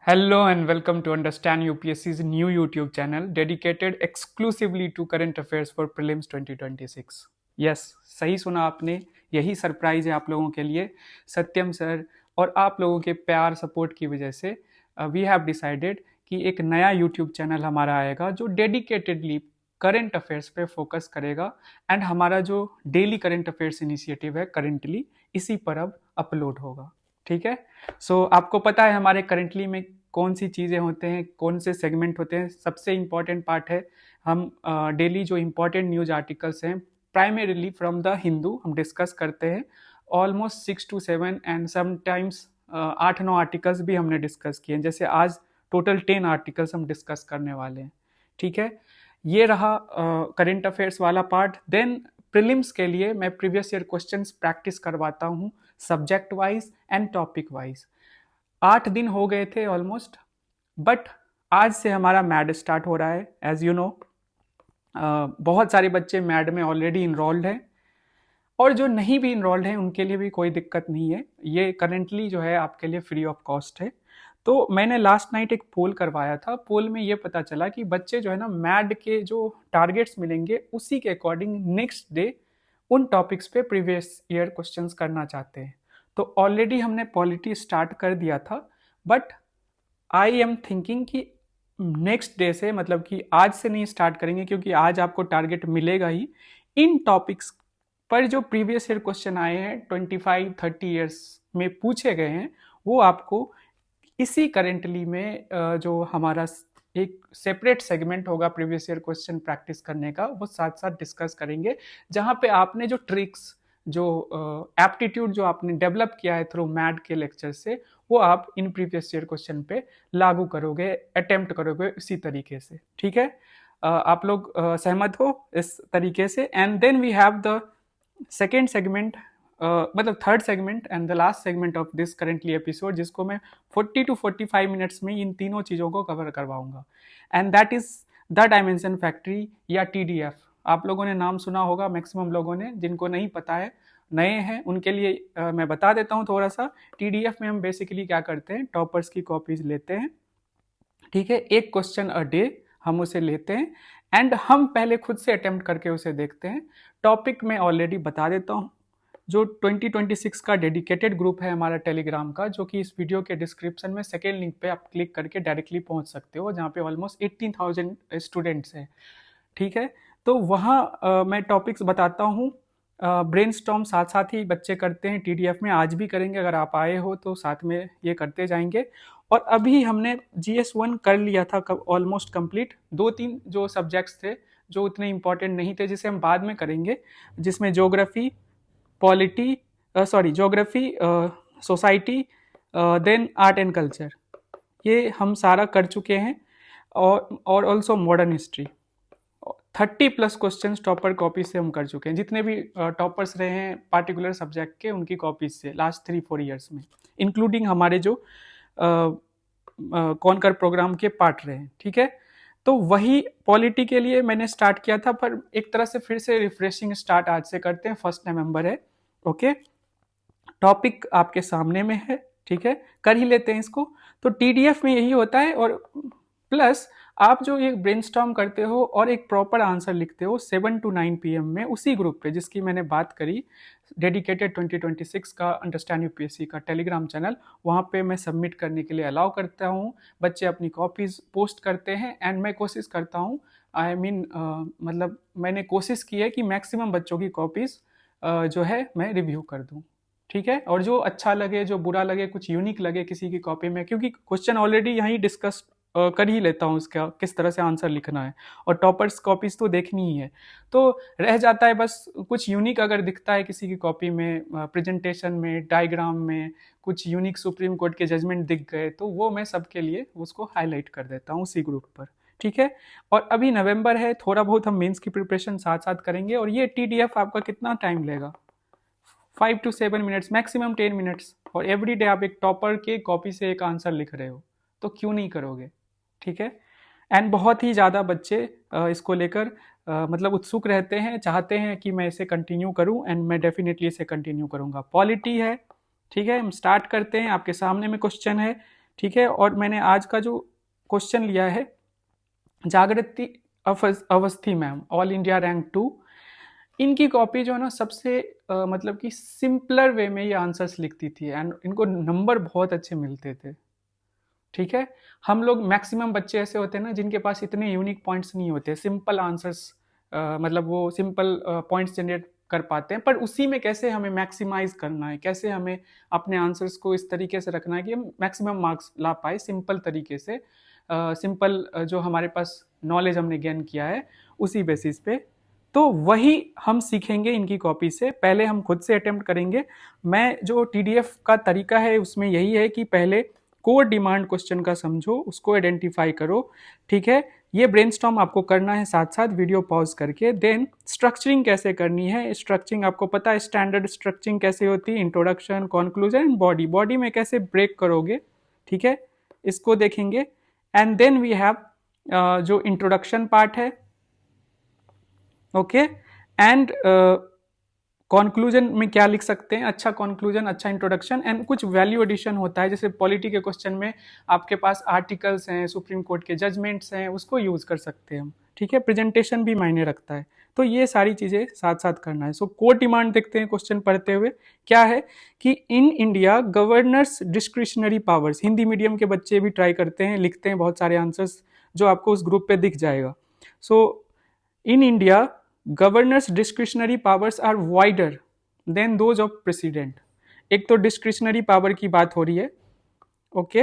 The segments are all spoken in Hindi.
Hello and welcome to Understand UPSC's new YouTube channel dedicated exclusively to current affairs for prelims 2026. Yes, सही सुना आपने, यही सरप्राइज है आप लोगों के लिए। सत्यम सर और आप लोगों के प्यार सपोर्ट की वजह से वी हैव डिसाइडेड कि एक नया YouTube चैनल हमारा आएगा जो डेडिकेटेडली करंट अफेयर्स पे फोकस करेगा एंड हमारा जो डेली करंट अफेयर्स इनिशिएटिव है करंटली इसी पर अब अपलोड होगा। ठीक है। आपको पता है हमारे करंटली में कौन सी चीज़ें होते हैं, कौन से सेगमेंट होते हैं। सबसे इम्पॉर्टेंट पार्ट है हम डेली जो इम्पॉर्टेंट न्यूज आर्टिकल्स हैं प्राइमरीली फ्रॉम द हिंदू हम डिस्कस करते हैं। Almost 6 to 7 and sometimes 8-9 articles भी हमने डिस्कस किए हैं। जैसे आज टोटल 10 आर्टिकल्स हम डिस्कस करने वाले हैं। ठीक है, ये रहा करंट अफेयर्स वाला पार्ट। देन प्रीलिम्स के लिए मैं प्रीवियस ईयर क्वेश्चंस प्रैक्टिस करवाता हूँ subject wise and topic wise. 8 दिन हो गए थे ऑलमोस्ट, बट आज से हमारा मैड स्टार्ट हो रहा है। एज यू नो बहुत सारे बच्चे मैड में ऑलरेडी इनरोल्ड हैं और जो नहीं भी इनरोल्ड हैं उनके लिए भी कोई दिक्कत नहीं है। ये करेंटली जो है आपके लिए फ्री ऑफ कॉस्ट है। तो मैंने लास्ट नाइट एक पोल करवाया था। पोल में ये पता चला कि बच्चे जो है ना मैड के जो टारगेट्स मिलेंगे उसी के अकॉर्डिंग नेक्स्ट डे उन टॉपिक्स पे प्रीवियस ईयर क्वेश्चंस करना चाहते हैं। तो ऑलरेडी हमने पॉलिटी स्टार्ट कर दिया था, बट आई एम थिंकिंग कि नेक्स्ट डे से, मतलब कि आज से नहीं स्टार्ट करेंगे क्योंकि आज आपको टारगेट मिलेगा ही। इन टॉपिक्स पर जो प्रीवियस ईयर क्वेश्चन आए हैं 25-30 ईयर्स में पूछे गए हैं वो आपको इसी करेंटली में जो हमारा एक सेपरेट सेगमेंट होगा प्रीवियस ईयर क्वेश्चन प्रैक्टिस करने का, वो साथ साथ डिस्कस करेंगे। जहां पे आपने जो ट्रिक्स, जो एप्टीट्यूड जो आपने डेवलप किया है थ्रू मैड के लेक्चर से, वो आप इन प्रीवियस ईयर क्वेश्चन पे लागू करोगे, अटेम्प्ट करोगे इसी तरीके से। ठीक है, आप लोग सहमत हो इस तरीके से। And then we have the second segment, मतलब third segment and the last segment of this currently episode, जिसको मैं 40 to 45 मिनट्स में इन तीनों चीज़ों को कवर करवाऊंगा। And that is the dimension factory या TDF। आप लोगों ने नाम सुना होगा, मैक्सिमम लोगों ने। जिनको नहीं पता है, नए हैं, उनके लिए मैं बता देता हूँ थोड़ा सा। TDF में हम बेसिकली क्या करते हैं, टॉपर्स की कॉपीज लेते हैं। ठीक है, एक क्वेश्चन अ डे हम उसे लेते हैं एंड हम पहले खुद से अटेम्प्ट करके उसे देखते हैं। टॉपिक मैं ऑलरेडी बता देता हूँ। जो 2026 का डेडिकेटेड ग्रुप है हमारा टेलीग्राम का, जो कि इस वीडियो के डिस्क्रिप्शन में सेकेंड लिंक पे आप क्लिक करके डायरेक्टली पहुंच सकते हो, जहाँ पे ऑलमोस्ट 18,000 स्टूडेंट्स हैं। ठीक है, तो वहाँ मैं टॉपिक्स बताता हूँ। ब्रेनस्टॉर्म साथ साथ ही बच्चे करते हैं TDF में, आज भी करेंगे। अगर आप आए हो तो साथ में ये करते जाएंगे। और अभी हमने GS1 कर लिया था ऑलमोस्ट कंप्लीट। 2-3 जो सब्जेक्ट्स थे जो उतने इंपॉर्टेंट नहीं थे, जिसे हम बाद में करेंगे, जिसमें geography, polity, geography, society, then art and culture, ये हम सारा कर चुके हैं। और also modern history 30+ question topper copy से हम कर चुके हैं। जितने भी टॉपर्स रहे हैं पार्टिकुलर सब्जेक्ट के, उनकी कॉपीज से लास्ट 3-4 ईयर्स में, इंक्लूडिंग हमारे जो कॉनकर प्रोग्राम के पार्ट रहे हैं। ठीक है, तो वही पॉलिटी के लिए मैंने स्टार्ट किया था, पर एक तरह से फिर से रिफ्रेशिंग स्टार्ट आज से करते हैं। 1 नवंबर है। ओके, टॉपिक आपके सामने में है। ठीक है, कर ही लेते हैं इसको। तो TDF में यही होता है। और प्लस आप जो ये ब्रेनस्टॉर्म करते हो और एक प्रॉपर आंसर लिखते हो 7 to 9 PM में उसी ग्रुप पे जिसकी मैंने बात करी, डेडिकेटेड 2026 का अंडरस्टैंड UPSC का टेलीग्राम चैनल, वहाँ पे मैं सबमिट करने के लिए अलाउ करता हूँ। बच्चे अपनी कॉपीज पोस्ट करते हैं एंड मैं कोशिश करता हूँ, मतलब मैंने कोशिश की है कि मैक्सिमम बच्चों की कॉपीज जो है मैं रिव्यू कर दूँ। ठीक है, और जो अच्छा लगे, जो बुरा लगे, कुछ यूनिक लगे किसी की कॉपी में, क्योंकि क्वेश्चन ऑलरेडी यहीं डिस्कस कर ही लेता हूँ उसका किस तरह से आंसर लिखना है, और टॉपर्स कॉपीज तो देखनी ही है। तो रह जाता है बस कुछ यूनिक अगर दिखता है किसी की कॉपी में, प्रेजेंटेशन में, डायग्राम में कुछ यूनिक सुप्रीम कोर्ट के जजमेंट दिख गए, तो वो मैं सबके लिए उसको हाईलाइट कर देता हूँ उसी ग्रुप पर। ठीक है, और अभी नवंबर है, थोड़ा बहुत हम मेंस की प्रिपरेशन साथ साथ करेंगे। और ये TDF आपका कितना टाइम लेगा, 5 to 7 मिनट्स, मैक्सिमम 10 मिनट्स। और एवरी डे आप एक टॉपर के कॉपी से एक आंसर लिख रहे हो, तो क्यों नहीं करोगे। ठीक है, एंड बहुत ही ज़्यादा बच्चे इसको लेकर मतलब उत्सुक रहते हैं, चाहते हैं कि मैं इसे कंटिन्यू करूं, एंड मैं डेफिनेटली इसे कंटिन्यू करूंगा। पॉलिटी है। ठीक है, हम स्टार्ट करते हैं। आपके सामने में क्वेश्चन है, ठीक है। और मैंने आज का जो क्वेश्चन लिया है, जागृति Awasthi ma'am, all India rank 2, इनकी कॉपी जो है ना सबसे मतलब कि सिंपलर वे में ये आंसर्स लिखती थी एंड इनको नंबर बहुत अच्छे मिलते थे। ठीक है। हम लोग मैक्सिमम बच्चे ऐसे होते हैं ना जिनके पास इतने यूनिक पॉइंट्स नहीं होते, सिंपल आंसर्स, मतलब वो सिंपल पॉइंट्स जनरेट कर पाते हैं, पर उसी में कैसे हमें मैक्सिमाइज करना है, कैसे हमें अपने आंसर्स को इस तरीके से रखना है कि हम मैक्सिमम मार्क्स ला पाए सिंपल तरीके से, सिंपल जो हमारे पास नॉलेज हमने गेन किया है उसी बेसिस पे। तो वही हम सीखेंगे इनकी कॉपी से। पहले हम खुद से अटेम्प्ट करेंगे। मैं जो टीडीएफ का तरीका है उसमें यही है कि पहले कोर डिमांड क्वेश्चन का समझो, उसको आइडेंटिफाई करो। ठीक है, ये ब्रेनस्टॉर्म आपको करना है साथ साथ वीडियो पॉज करके। देन स्ट्रक्चरिंग कैसे करनी है, स्ट्रक्चरिंग आपको पता है, स्टैंडर्ड स्ट्रक्चरिंग कैसे होती है, introduction, conclusion and body, body में कैसे ब्रेक करोगे। ठीक है, इसको देखेंगे। एंड देन वी हैव जो इंट्रोडक्शन पार्ट है, ओके, एंड कंक्लूजन में क्या लिख सकते हैं, अच्छा कंक्लूजन, अच्छा इंट्रोडक्शन, एंड कुछ वैल्यू एडिशन होता है, जैसे पॉलिटी के क्वेश्चन में आपके पास आर्टिकल्स हैं, सुप्रीम कोर्ट के जजमेंट्स हैं, उसको यूज कर सकते हैं हम। ठीक है, प्रेजेंटेशन भी मायने रखता है, तो ये सारी चीजें साथ साथ करना है। सो कोर डिमांड देखते हैं क्वेश्चन पढ़ते हुए, क्या है कि इन India governors discretionary powers, Hindi medium के बच्चे भी ट्राई करते हैं, लिखते हैं बहुत सारे आंसर्स जो आपको उस ग्रुप पे दिख जाएगा। So in India governors discretionary powers are wider than those of president. एक तो डिस्क्रिशनरी पावर की बात हो रही है, ओके।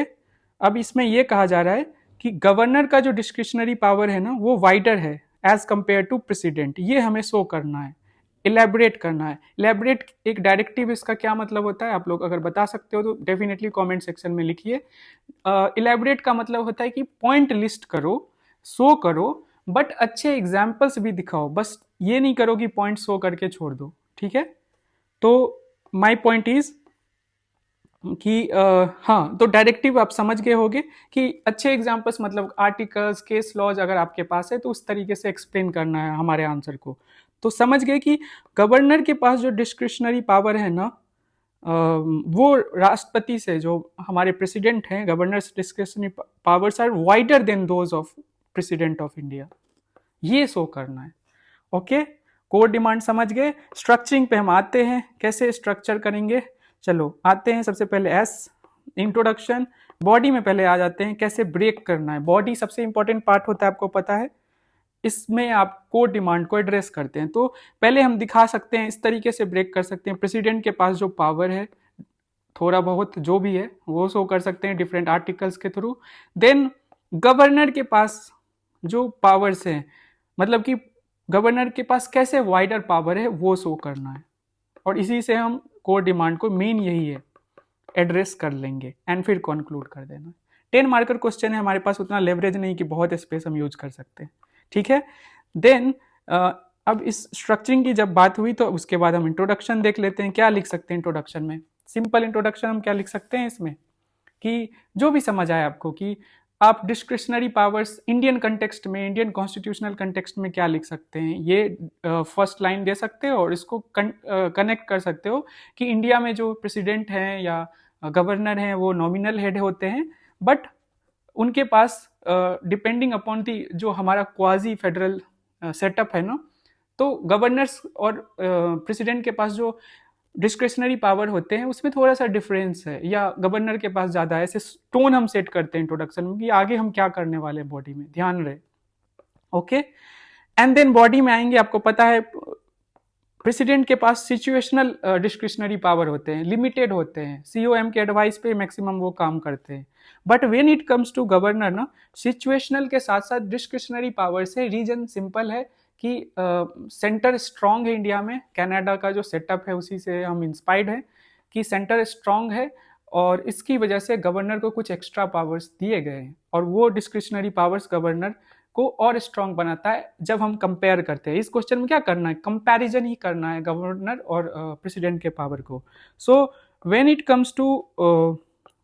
अब इसमें यह कहा जा रहा है कि गवर्नर का जो डिस्क्रिशनरी पावर है ना वो वाइडर है एज कंपेयर टू प्रेसिडेंट। ये हमें शो करना है, इलेबरेट करना है। इलेबरेट एक डायरेक्टिव, इसका क्या मतलब होता है आप लोग अगर बता सकते हो तो डेफिनेटली कमेंट सेक्शन में लिखिए। इलेबरेट का मतलब होता है कि पॉइंट लिस्ट करो, शो करो, बट अच्छे एग्जाम्पल्स भी दिखाओ, बस ये नहीं करो कि पॉइंट शो करके छोड़ दो। ठीक है, तो माई पॉइंट इज कि हाँ, तो डायरेक्टिव आप समझ गए होंगे कि अच्छे एग्जाम्पल्स मतलब आर्टिकल्स, केस लॉज अगर आपके पास है तो उस तरीके से एक्सप्लेन करना है हमारे आंसर को। तो समझ गए कि गवर्नर के पास जो डिस्क्रिशनरी पावर है ना, वो राष्ट्रपति से, जो हमारे प्रेसिडेंट हैं, governors discretionary powers are wider than those of president of India, ये शो करना है। ओके, कोर डिमांड समझ गए। स्ट्रक्चरिंग पे हम आते हैं, कैसे स्ट्रक्चर करेंगे, चलो आते हैं। सबसे पहले एस, इंट्रोडक्शन। बॉडी में पहले आ जाते हैं, कैसे ब्रेक करना है। बॉडी सबसे इंपॉर्टेंट पार्ट होता है, आपको पता है, इसमें आप कोर डिमांड को एड्रेस करते हैं। तो पहले हम दिखा सकते हैं, इस तरीके से ब्रेक कर सकते हैं। प्रेसिडेंट के पास जो पावर है, थोड़ा बहुत जो भी है वो शो कर सकते हैं डिफरेंट आर्टिकल्स के थ्रू। देन गवर्नर के पास जो पावर्स हैं, मतलब कि गवर्नर के पास कैसे वाइडर पावर है वो शो करना है, और इसी से हम कोर डिमांड को, मेन यही है, एड्रेस कर लेंगे एंड फिर कंक्लूड कर देना। 10 मार्कर क्वेश्चन है हमारे पास, उतना लेवरेज नहीं कि बहुत स्पेस हम यूज कर सकते हैं। ठीक है, देन अब इस स्ट्रक्चरिंग की जब बात हुई तो उसके बाद हम इंट्रोडक्शन देख लेते हैं। क्या लिख सकते हैं इंट्रोडक्शन में, सिंपल इंट्रोडक्शन हम क्या लिख सकते हैं इसमें, कि जो भी समझ आए आपको, कि आप डिस्क्रिशनरी पावर्स इंडियन कंटेक्स्ट में, इंडियन कॉन्स्टिट्यूशनल कंटेक्स्ट में क्या लिख सकते हैं, ये फर्स्ट लाइन दे सकते हो और इसको कनेक्ट कर सकते हो कि इंडिया में जो प्रेसिडेंट हैं या गवर्नर हैं वो नॉमिनल हेड होते हैं, बट उनके पास डिपेंडिंग अपॉन दी जो हमारा क्वाजी फेडरल सेटअप है ना, तो गवर्नर्स और प्रेसिडेंट के पास जो डिस्क्रिशनरी पावर होते हैं उसमें थोड़ा सा डिफरेंस है, या गवर्नर के पास ज्यादा है। ऐसे टोन हम सेट करते हैं इंट्रोडक्शन में कि आगे हम क्या करने वाले हैं, बॉडी में ध्यान रहे। ओके, एंड देन बॉडी में आएंगे। आपको पता है प्रेसिडेंट के पास सिचुएशनल डिस्क्रिशनरी पावर होते हैं, लिमिटेड होते हैं, सीओएम के एडवाइस पे मैक्सिमम वो काम करते हैं। But when it comes to governor ना, सिचुएशनल के साथ साथ डिस्क्रिशनरी पावर से। रीजन सिंपल है कि सेंटर स्ट्रांग है इंडिया में, कनाडा का जो सेटअप है उसी से हम इंस्पायर्ड हैं कि सेंटर स्ट्रांग है, और इसकी वजह से गवर्नर को कुछ एक्स्ट्रा पावर्स दिए गए हैं, और वो डिस्क्रिशनरी पावर्स गवर्नर को और स्ट्रांग बनाता है जब हम कंपेयर करते हैं। इस क्वेश्चन में क्या करना है, कंपैरिजन ही करना है गवर्नर और प्रेसिडेंट के पावर को। So when it comes to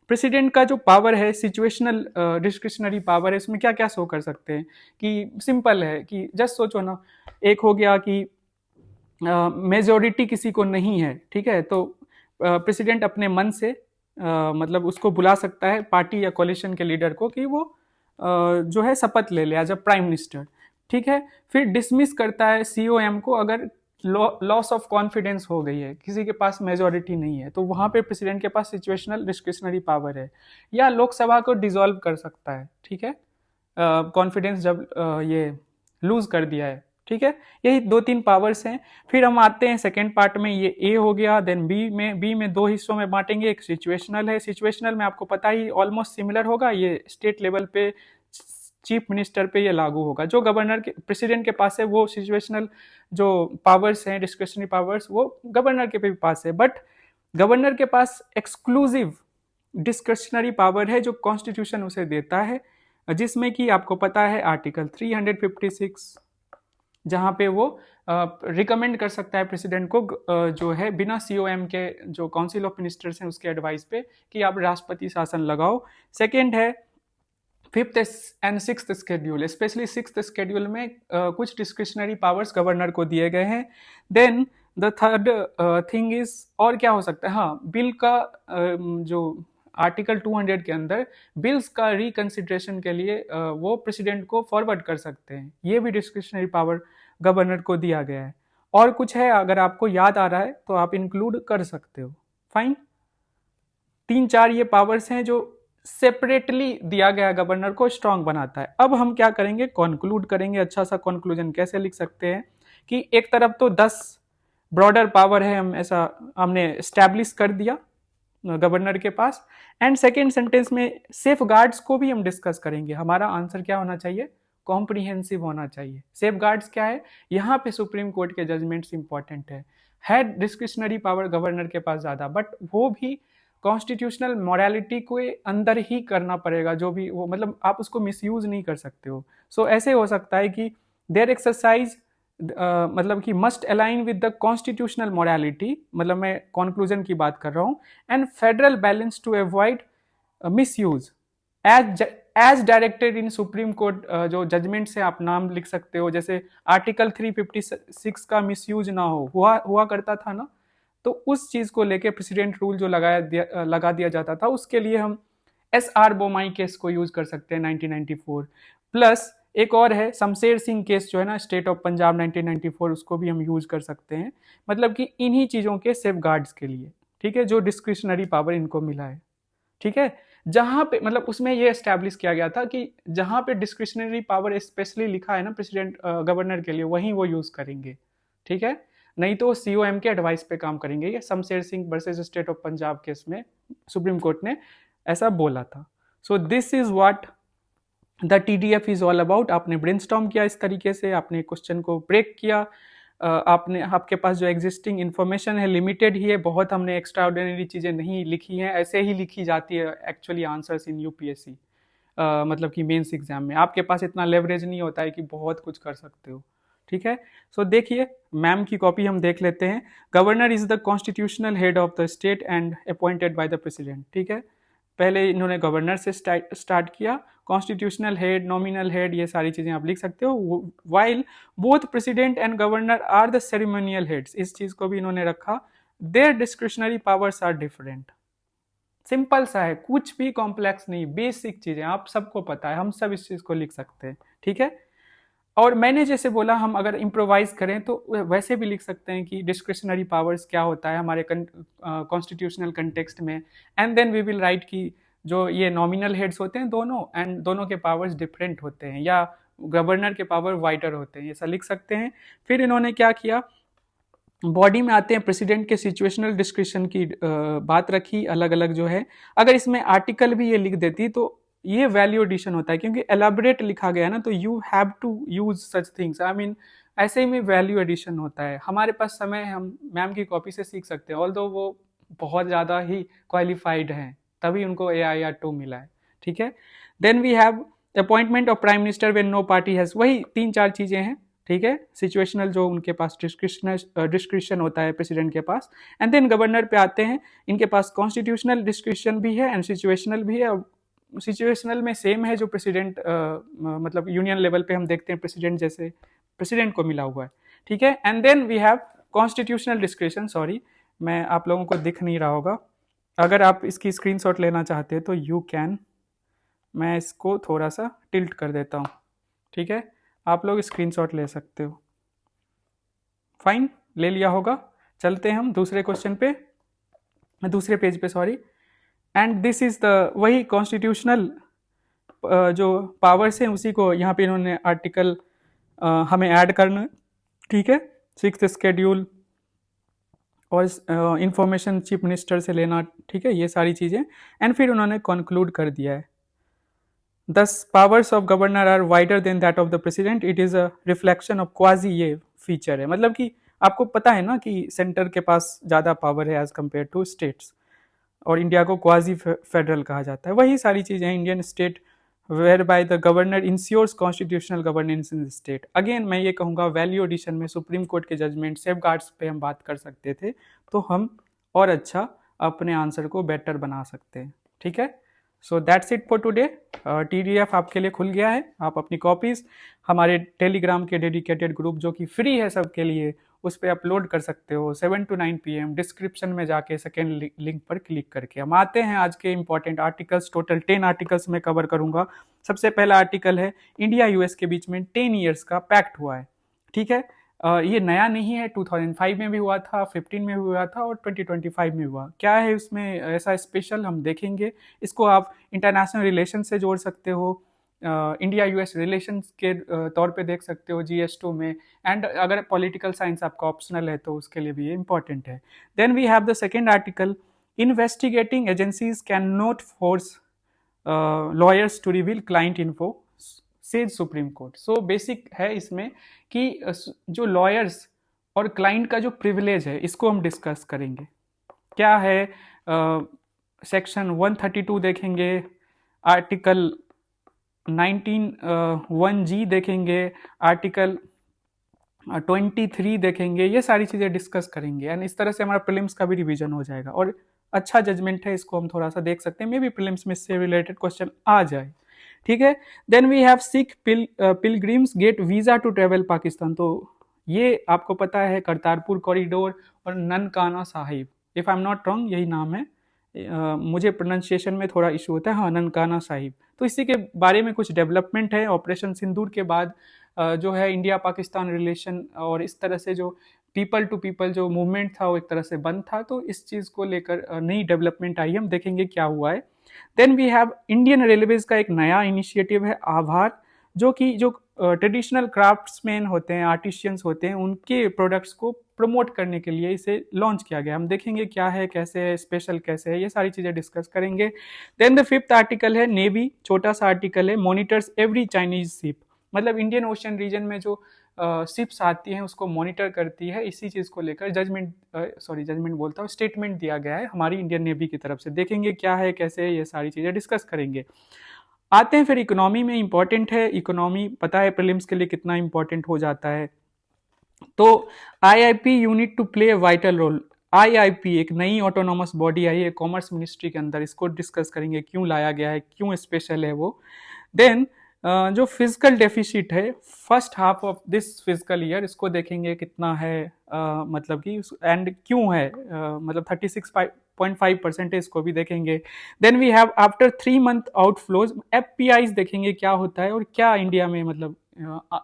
president का जो पावर है, सिचुएशनल डिस्क्रिशनरी पावर है, उसमें क्या क्या शो कर सकते हैं, कि सिंपल है कि जस्ट सोचो ना, एक हो गया कि मेजोरिटी किसी को नहीं है, ठीक है, तो प्रेसिडेंट अपने मन से मतलब उसको बुला सकता है पार्टी या कोलिशन के लीडर को कि वो जो है शपथ ले ले एज अ प्राइम मिनिस्टर, ठीक है। फिर डिसमिस करता है सीओएम को अगर लॉस ऑफ कॉन्फिडेंस हो गई है, किसी के पास मेजोरिटी नहीं है, तो वहां पे प्रेसिडेंट के पास सिचुएशनल डिस्क्रिशनरी पावर है, या लोकसभा को डिसॉल्व कर सकता है, ठीक है, कॉन्फिडेंस जब ये लूज कर दिया है, ठीक है। यही 2-3 पावर्स हैं। फिर हम आते हैं सेकेंड पार्ट में, ये ए हो गया, देन बी में 2 हिस्सों में बांटेंगे। एक सिचुएशनल है, सिचुएशनल में आपको पता ही ऑलमोस्ट सिमिलर होगा, ये स्टेट लेवल पे चीफ मिनिस्टर पे ये लागू होगा। जो गवर्नर के प्रेसिडेंट के पास है वो सिचुएशनल जो पावर्स हैं, डिस्क्रिशनरी पावर्स, वो गवर्नर के भी पास है, बट गवर्नर के पास एक्सक्लूसिव डिस्क्रिशनरी पावर है जो कॉन्स्टिट्यूशन उसे देता है, जिसमें कि आपको पता है आर्टिकल 356, जहां पे वो रिकमेंड कर सकता है प्रेसिडेंट को जो है बिना सीओएम के जो काउंसिल ऑफ मिनिस्टर्स हैं उसके एडवाइस पे कि आप राष्ट्रपति शासन लगाओ। सेकेंड है 5th and 6th schedule, specially 6th schedule में कुछ डिस्क्रिशनरी पावर्स गवर्नर को दिए गए हैं। Then the third thing is, और क्या हो सकता है, हाँ, बिल का जो आर्टिकल 200 के अंदर बिल्स का रिकंसिडरेशन के लिए वो प्रेसिडेंट को फॉरवर्ड कर सकते हैं, ये भी डिस्क्रिशनरी पावर गवर्नर को दिया गया है। और कुछ है अगर आपको याद आ रहा है तो आप इंक्लूड कर सकते हो, फाइन। 3-4 ये पावर्स हैं जो सेपरेटली दिया गया गवर्नर को स्ट्रांग बनाता है। अब हम क्या करेंगे, कंक्लूड करेंगे। अच्छा सा कंक्लूजन कैसे लिख सकते हैं कि एक तरफ तो 10 ब्रॉडर पावर है, हम ऐसा हमने स्टैब्लिश कर दिया गवर्नर के पास, एंड सेकेंड सेंटेंस में सेफ गार्ड्स को भी हम डिस्कस करेंगे। हमारा आंसर क्या होना चाहिए, कॉम्प्रिहेंसिव होना चाहिए। सेफ गार्ड्स क्या है, यहाँ पे सुप्रीम कोर्ट के जजमेंट्स इंपॉर्टेंट है डिस्क्रिशनरी पावर गवर्नर के पास ज्यादा, बट वो भी कॉन्स्टिट्यूशनल मॉरलिटी को अंदर ही करना पड़ेगा, जो भी वो, मतलब आप उसको मिसयूज नहीं कर सकते हो। सो ऐसे हो सकता है कि देयर एक्सरसाइज मतलब कि must align with the constitutional morality, मतलब मैं कंक्लूजन की बात कर रहा हूं, and federal balance to avoid misuse as directed in Supreme Court. जो जजमेंट से आप नाम लिख सकते हो, जैसे आर्टिकल 356 का मिसयूज ना हो, हुआ करता था ना, तो उस चीज को लेके प्रेसिडेंट रूल जो लगा दिया जाता था, उसके लिए हम SR बोमाई केस को यूज कर सकते हैं 1994। प्लस एक और है शमशेर सिंह केस जो है ना, स्टेट ऑफ पंजाब 1994, उसको भी हम यूज कर सकते हैं, मतलब कि इन्हीं चीजों के सेफ गार्ड्स के लिए, ठीक है, जो डिस्क्रिशनरी पावर इनको मिला है, ठीक है। जहां पे मतलब उसमें ये एस्टैब्लिश किया गया था कि जहां पे डिस्क्रिशनरी पावर स्पेशली लिखा है ना प्रेसिडेंट गवर्नर के लिए, वहीं वो यूज करेंगे, ठीक है, नहीं तो सीओएम के एडवाइस पे काम करेंगे। ये Shamsher Singh versus state of Punjab case में सुप्रीम कोर्ट ने ऐसा बोला था। So this is what the TDF is all about. आपने ब्रेनस्टॉर्म किया इस तरीके से, आपने क्वेश्चन को ब्रेक किया, आपने, आपके पास जो एग्जिस्टिंग इन्फॉर्मेशन है लिमिटेड ही है, बहुत हमने एक्स्ट्रा ऑर्डिनरी चीज़ें नहीं लिखी हैं, ऐसे ही लिखी जाती है एक्चुअली आंसर्स इन UPSC, मतलब कि मेंस एग्जाम में आपके पास इतना लेवरेज नहीं होता है कि बहुत कुछ कर सकते हो, ठीक है। सो देखिए मैम की कॉपी हम देख लेते हैं। Governor is the constitutional head of the state and appointed by the president, ठीक है। पहले इन्होंने गवर्नर से स्टार्ट किया, कॉन्स्टिट्यूशनल हेड, नॉमिनल हेड, ये सारी चीजें आप लिख सकते हो। While both president and governor are the ceremonial heads, इस चीज को भी इन्होंने रखा। Their discretionary powers are different. Simple सा है, कुछ भी कॉम्प्लेक्स नहीं, बेसिक चीजें आप सबको पता है, हम सब इस चीज को लिख सकते हैं, ठीक है। और मैंने जैसे बोला, हम अगर इम्प्रोवाइज करें तो वैसे भी लिख सकते हैं कि डिस्क्रिशनरी पावर्स क्या होता है हमारे कॉन्स्टिट्यूशनल कंटेक्स्ट में, and then we will write कि जो ये नॉमिनल हेड्स होते हैं दोनों, एंड दोनों के पावर्स डिफरेंट होते हैं, या गवर्नर के पावर वाइडर होते हैं, ऐसा लिख सकते हैं। फिर इन्होंने क्या किया, बॉडी में आते हैं, प्रेसिडेंट के सिचुएशनल डिस्क्रिशन की बात रखी अलग अलग जो है। अगर इसमें आर्टिकल भी ये लिख देती तो ये वैल्यू एडिशन होता है, क्योंकि एलाबोरेट लिखा गया है ना, तो you have to use such things, I mean ऐसे ही में वैल्यू एडिशन होता है। हमारे पास समय है, हम मैम की कॉपी से सीख सकते हैं, ऑल्दो वो बहुत ज़्यादा ही क्वालिफाइड हैं, तभी उनको AIR 2 मिला है, ठीक है। Then we have appointment of prime minister when no party has, वही 3-4 चीज़ें हैं, ठीक है। सिचुएशनल जो उनके पास डिस्क्रिशन होता है प्रेसिडेंट के पास, एंड देन गवर्नर पे आते हैं, इनके पास कॉन्स्टिट्यूशनल डिस्क्रिशन भी है एंड सिचुएशनल भी है। सिचुएशनल में सेम है जो प्रेसिडेंट मतलब यूनियन लेवल पे हम देखते हैं प्रेसिडेंट जैसे प्रेसिडेंट को मिला हुआ है, ठीक है। And then we have constitutional discretion, sorry मैं आप लोगों को दिख नहीं रहा होगा, अगर आप इसकी स्क्रीनशॉट लेना चाहते हैं तो यू कैन, मैं इसको थोड़ा सा टिल्ट कर देता हूँ, ठीक है, आप लोग स्क्रीनशॉट ले सकते हो। फाइन, ले लिया होगा। चलते हैं हम दूसरे क्वेश्चन पे, दूसरे पेज पे, sorry. And this is the वही कॉन्स्टिट्यूशनल जो पावर्स हैं उसी को यहाँ पे इन्होंने आर्टिकल हमें ऐड करना, ठीक है, 6th शेड्यूल और इंफॉर्मेशन चीफ मिनिस्टर से लेना, ठीक है, ये सारी चीज़ें। एंड फिर उन्होंने कंक्लूड कर दिया है, thus powers of governor are wider than that of the president, it is a reflection of quasi, ये फीचर है, मतलब कि आपको पता है ना कि सेंटर के पास ज़्यादा पावर है एज कम्पेयर टू स्टेट्स, और इंडिया को क्वाजी फेडरल कहा जाता है। वही सारी चीज़ें, Indian state whereby the governor ensures constitutional governance in state. Again मैं ये कहूँगा वैल्यू एडिशन में सुप्रीम कोर्ट के जजमेंट सेफ गार्ड्स पे हम बात कर सकते थे, तो हम और अच्छा अपने आंसर को बेटर बना सकते हैं, ठीक है। So that's it for today. TDF आपके लिए खुल गया है, आप अपनी कॉपीज़ हमारे टेलीग्राम के डेडिकेटेड ग्रुप जो कि फ्री है सबके लिए, उस पर अपलोड कर सकते हो 7 to 9 PM, डिस्क्रिप्शन में जाके सेकेंड लिंक पर क्लिक करके। हम आते हैं आज के इंपॉर्टेंट आर्टिकल्स, टोटल 10 आर्टिकल्स में कवर करूंगा। सबसे पहला आर्टिकल है इंडिया US के बीच में 10 ईयर्स का पैक्ट हुआ है, ठीक है। ये नया नहीं है, 2005 में भी हुआ था, 15 में भी हुआ था और 2025 में हुआ। क्या है उसमें ऐसा स्पेशल, हम देखेंगे। इसको आप इंटरनेशनल रिलेशन से जोड़ सकते हो, इंडिया US रिलेशंस के तौर पे देख सकते हो GS2 में। एंड अगर पॉलिटिकल साइंस आपका ऑप्शनल है तो उसके लिए भी ये इंपॉर्टेंट है। Then we have the second article, investigating agencies can not force lawyers to reveal client info, says Supreme Court. So basic है इसमें कि जो लॉयर्स और क्लाइंट का जो प्रिविलेज है इसको हम डिस्कस करेंगे। क्या है, सेक्शन 132 देखेंगे, आर्टिकल 191G देखेंगे, आर्टिकल 23 देखेंगे, ये सारी चीज़ें डिस्कस करेंगे। एंड इस तरह से हमारा प्रीलिम्स का भी रिवीजन हो जाएगा और अच्छा जजमेंट है, इसको हम थोड़ा सा देख सकते हैं, मे बी प्रीलिम्स में इससे रिलेटेड क्वेश्चन आ जाए, ठीक है। Then we have Sikh pilgrims get visa to travel Pakistan. तो ये आपको पता है करतारपुर कॉरिडोर और Nankana Sahib, if I am not wrong यही नाम है, मुझे प्रोनाउंसिएशन में थोड़ा इशू होता है, हाँ, ननकाना साहिब। तो इसी के बारे में कुछ डेवलपमेंट है। ऑपरेशन सिंदूर के बाद जो है इंडिया पाकिस्तान रिलेशन और इस तरह से जो पीपल टू पीपल जो मूवमेंट था वो एक तरह से बंद था, तो इस चीज़ को लेकर नई डेवलपमेंट आई, हम देखेंगे क्या हुआ है। Then we have Indian Railways का एक नया इनिशिएटिव है आभार, जो कि जो ट्रेडिशनल क्राफ्ट्समैन होते हैं, आर्टिशियंस होते हैं, उनके प्रोडक्ट्स को प्रमोट करने के लिए इसे लॉन्च किया गया। हम देखेंगे क्या है, कैसे है, स्पेशल कैसे है, ये सारी चीज़ें डिस्कस करेंगे। देन द फिफ्थ आर्टिकल है नेवी, छोटा सा आर्टिकल है, मॉनिटर्स एवरी चाइनीज शिप, मतलब इंडियन ओशन रीजन में जो शिप्स आती हैं उसको मॉनिटर करती है। इसी चीज़ को लेकर जजमेंट बोलता हूँ, स्टेटमेंट दिया गया है हमारी इंडियन नेवी की तरफ से। देखेंगे क्या है, कैसे है, ये सारी चीज़ें डिस्कस करेंगे। आते हैं फिर इकोनॉमी में, इंपॉर्टेंट है इकोनॉमी, पता है प्रीलिम्स के लिए कितना इंपॉर्टेंट हो जाता है। तो IIP unit to play vital role. IIP एक नई ऑटोनॉमस बॉडी आई है कॉमर्स मिनिस्ट्री के अंदर, इसको डिस्कस करेंगे क्यों लाया गया है, क्यों स्पेशल है वो। देन जो फिजिकल डेफिसिट है first half of this physical year, इसको देखेंगे कितना है, मतलब कि एंड क्यों है, मतलब 36.5% है, इसको भी देखेंगे। Then we have after 3 month outflows, FPIs देखेंगे क्या होता है और क्या इंडिया में, मतलब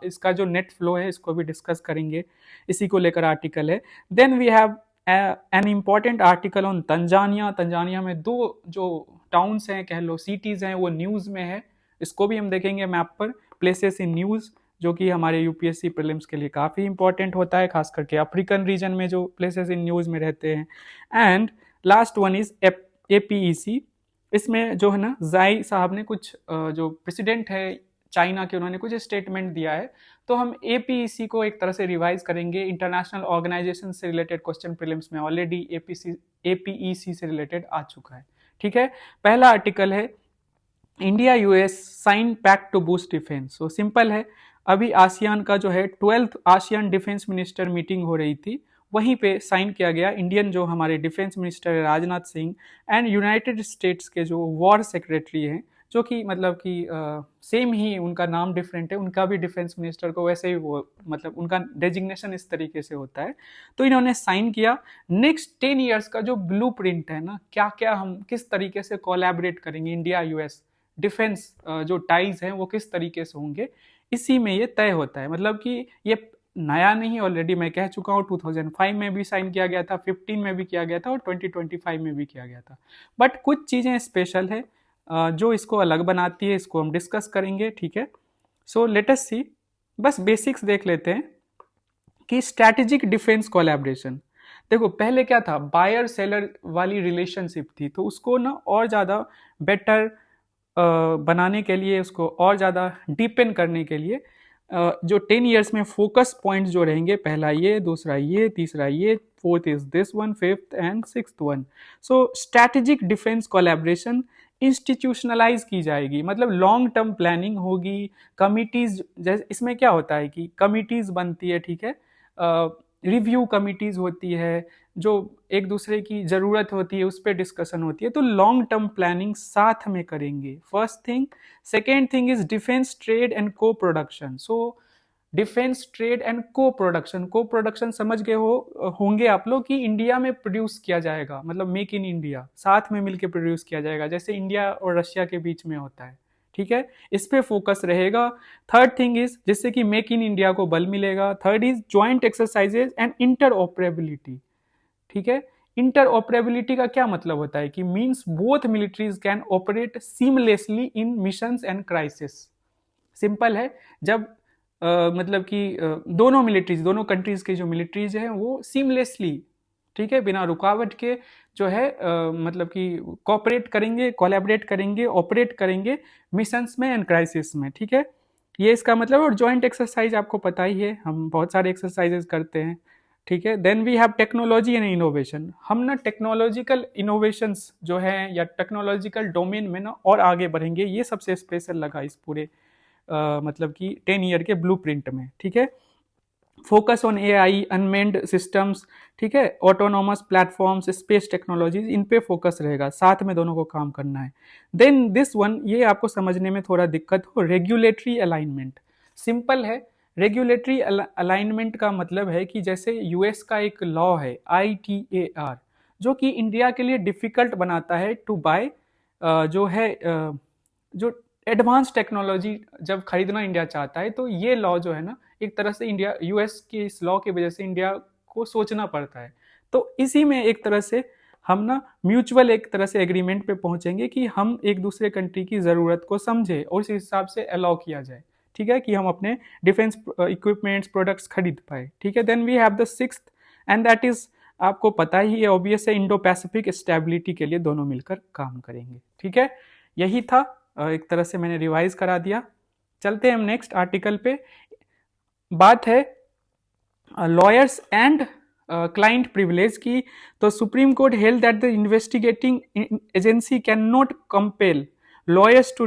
इसका जो नेट फ्लो है इसको भी डिस्कस करेंगे, इसी को लेकर आर्टिकल है। Then we have an important article on Tanzania. Tanzania में 2 जो टाउन्स हैं, कह लो सिटीज़ हैं, वो न्यूज़ में है, इसको भी हम देखेंगे मैप पर। प्लेसेस इन न्यूज़ जो कि हमारे UPSC प्रीलिम्स के लिए काफ़ी इंपॉर्टेंट होता है, खास करके अफ्रीकन रीजन में जो प्लेसेस इन न्यूज़ में रहते हैं। And last one is APEC, इसमें जो है ना जाई साहब ने कुछ जो प्रेसिडेंट है चाइना के, उन्होंने कुछ स्टेटमेंट दिया है, तो हम APEC को एक तरह से रिवाइज करेंगे। इंटरनेशनल ऑर्गेनाइजेशन से रिलेटेड क्वेश्चन प्रीलिम्स में ऑलरेडी APEC से रिलेटेड आ चुका है, ठीक है। पहला आर्टिकल है India US sign pact to boost defence. So simple है, अभी आसियान का जो है 12th ASEAN defence minister meeting हो रही थी, वहीं पे साइन किया गया। इंडियन जो हमारे defence minister Rajnath Singh and United states के जो वॉर सेक्रेटरी हैं जो कि मतलब कि सेम ही उनका नाम डिफरेंट है, उनका भी डिफेंस मिनिस्टर को वैसे ही वो मतलब उनका डेजिग्नेशन इस तरीके से होता है। तो इन्होंने साइन किया नेक्स्ट 10 ईयर्स का जो ब्लूप्रिंट है ना, क्या क्या हम किस तरीके से कोलैबोरेट करेंगे इंडिया यूएस डिफेंस जो टाइज हैं वो किस तरीके से होंगे, इसी में ये तय होता है। मतलब कि ये नया नहीं, ऑलरेडी मैं कह चुका हूँ 2005 में भी साइन किया गया था, 15 में भी किया गया था और 2025 में भी किया गया था। बट कुछ चीज़ें स्पेशल है जो इसको अलग बनाती है, इसको हम डिस्कस करेंगे, ठीक है। सो लेट अस सी, बस बेसिक्स देख लेते हैं कि स्ट्रैटेजिक डिफेंस कोलैबोरेशन। देखो पहले क्या था, बायर सेलर वाली रिलेशनशिप थी, तो उसको ना और ज़्यादा बेटर बनाने के लिए, उसको और ज़्यादा डीपेन करने के लिए जो 10 ईयर्स में फोकस पॉइंट्स जो रहेंगे, पहला ये, दूसरा ये, तीसरा ये, fourth is this one, fifth and sixth one. So strategic defence collaboration institutionalize की जाएगी, मतलब लॉन्ग टर्म प्लानिंग होगी। कमिटीज, जैसे इसमें क्या होता है कि कमिटीज बनती है, ठीक है, रिव्यू कमिटीज होती है, जो एक दूसरे की ज़रूरत होती है उस पर डिस्कशन होती है, तो लॉन्ग टर्म प्लानिंग साथ में करेंगे, first thing. Second thing is defence trade and co production. So defence trade and co production समझ गए होंगे आप लोग कि इंडिया में प्रोड्यूस किया जाएगा, मतलब मेक इन इंडिया, साथ में मिलकर प्रोड्यूस किया जाएगा, जैसे इंडिया और रशिया के बीच में होता है, ठीक है, इस पे फोकस रहेगा। थर्ड थिंग इज जिससे कि मेक इन इंडिया को बल मिलेगा। Third is joint exercises and interoperability, ठीक है। इंटरऑपरेबिलिटी का क्या मतलब होता है कि means both militaries can operate seamlessly in missions and crisis. Simple है, जब मतलब कि दोनों मिलिट्रीज, दोनों कंट्रीज की जो मिलिट्रीज हैं वो सीमलेसली, ठीक है, बिना रुकावट के जो है मतलब कि कोऑपरेट करेंगे, कोलैबोरेट करेंगे, ऑपरेट करेंगे मिशंस में एंड क्राइसिस में, ठीक है, ये इसका मतलब। और जॉइंट एक्सरसाइज आपको पता ही है, हम बहुत सारे एक्सरसाइजेस करते हैं, ठीक है। Then we have technology and innovation. हम ना टेक्नोलॉजिकल इनोवेशंस जो है या टेक्नोलॉजिकल डोमेन में ना और आगे बढ़ेंगे, ये सबसे स्पेशल लगा इस पूरे मतलब कि 10 ईयर के ब्लूप्रिंट में, ठीक है। Focus on AI, unmanned systems, ठीक है, ऑटोनोमस प्लेटफॉर्म्स, स्पेस टेक्नोलॉजीज, इन पे फोकस रहेगा, साथ में दोनों को काम करना है। देन दिस वन, ये आपको समझने में थोड़ा दिक्कत हो, रेगुलेटरी अलाइनमेंट। सिंपल है, रेगुलेटरी अलाइनमेंट का मतलब है कि जैसे यूएस का एक लॉ है ITAR, जो कि इंडिया के लिए डिफिकल्ट बनाता है टू बाय जो है जो एडवांस टेक्नोलॉजी जब खरीदना इंडिया चाहता है, तो ये लॉ जो है ना, एक तरह से इंडिया, यूएस की इस लॉ की वजह से इंडिया को सोचना पड़ता है। तो इसी में एक तरह से हम ना म्यूचुअल एक तरह से एग्रीमेंट पे पहुंचेंगे कि हम एक दूसरे कंट्री की ज़रूरत को समझे और उस हिसाब से अलाउ किया जाए, ठीक है, कि हम अपने डिफेंस इक्विपमेंट्स प्रोडक्ट्स खरीद पाए, ठीक है। Then we have the sixth and that is, आपको पता ही है, ऑब्वियस है, इंडो पैसिफिक स्टेबिलिटी के लिए दोनों मिलकर काम करेंगे, ठीक है। यही था, एक तरह से मैंने रिवाइज करा दिया। चलते हैं हम नेक्स्ट आर्टिकल पे। बात है लॉयर्स एंड क्लाइंट प्रिविलेज की। तो Supreme Court held that the investigating agency can not compel lawyers to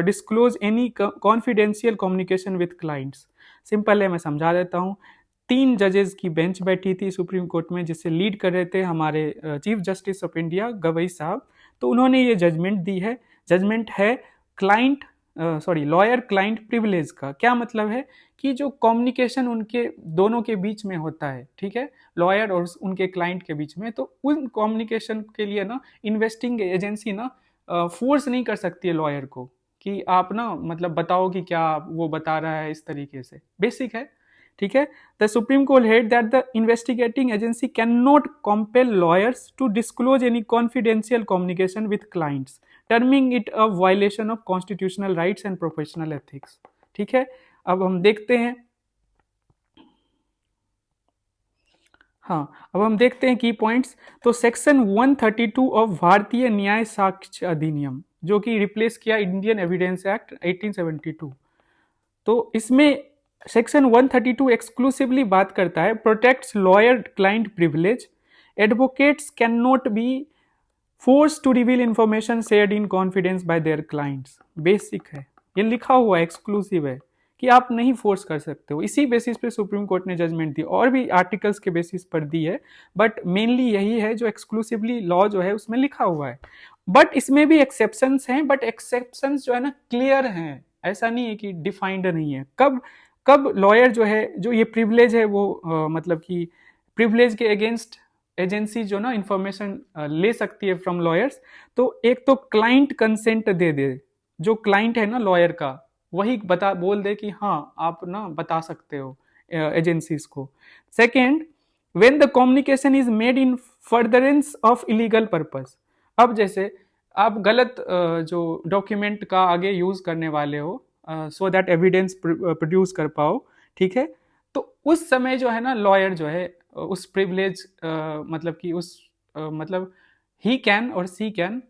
disclose any confidential communication with clients. Simple है, मैं समझा देता हूँ। 3 जजेस की बेंच बैठी थी सुप्रीम कोर्ट में, जिसे लीड कर रहे थे हमारे chief justice of India Gavai साहब। तो उन्होंने ये जजमेंट दी है, जजमेंट है क्लाइंट लॉयर क्लाइंट प्रिविलेज का। क्या मतलब है कि जो कम्युनिकेशन उनके दोनों के बीच में होता है, ठीक है, लॉयर और उनके क्लाइंट के बीच में, तो उन कम्युनिकेशन के लिए ना इन्वेस्टिंग एजेंसी ना फोर्स नहीं कर सकती है लॉयर को कि आप ना मतलब बताओ कि क्या वो बता रहा है, इस तरीके से बेसिक है, ठीक है। The Supreme Court held that the investigating agency can not compel lawyers to disclose any confidential communication with clients, terming it a violation of constitutional rights and professional ethics, ठीक है। अब हम देखते हैं, हाँ, अब हम देखते हैं की पॉइंट्स। तो सेक्शन 132 ऑफ भारतीय न्याय साक्ष्य अधिनियम, जो कि रिप्लेस किया इंडियन एविडेंस एक्ट 1872, तो इसमें सेक्शन 132 एक्सक्लूसिवली बात करता है protects lawyer client privilege, advocates can not be force to reveal information shared in confidence by their clients. Basic है, ये लिखा हुआ है, एक्सक्लूसिव है कि आप नहीं फोर्स कर सकते हो। इसी बेसिस पे सुप्रीम कोर्ट ने जजमेंट दी, और भी आर्टिकल्स के बेसिस पर दी है, बट मेनली यही है जो एक्सक्लूसिवली लॉ जो है उसमें लिखा हुआ है। बट इसमें भी एक्सेप्शंस हैं, बट एक्सेप्शंस जो है ना क्लियर हैं, ऐसा नहीं है कि डिफाइंड नहीं है। कब कब लॉयर जो है, जो ये प्रिविलेज है वो मतलब कि प्रिविलेज के अगेंस्ट एजेंसी जो ना इंफॉर्मेशन ले सकती है फ्रॉम लॉयर्स, तो एक तो क्लाइंट कंसेंट दे दे, जो क्लाइंट है ना लॉयर का, वही बता बोल दे कि हाँ आप ना बता सकते हो एजेंसीज को। Second, when the communication is made in furtherance of illegal purpose. अब जैसे आप गलत जो डॉक्यूमेंट का आगे यूज करने वाले हो सो दैट एविडेंस प्रोड्यूस कर पाओ, ठीक है, तो उस समय जो है ना लॉयर जो है उस प्रिविलेज मतलब कि उस मतलब ही कैन और सी कैन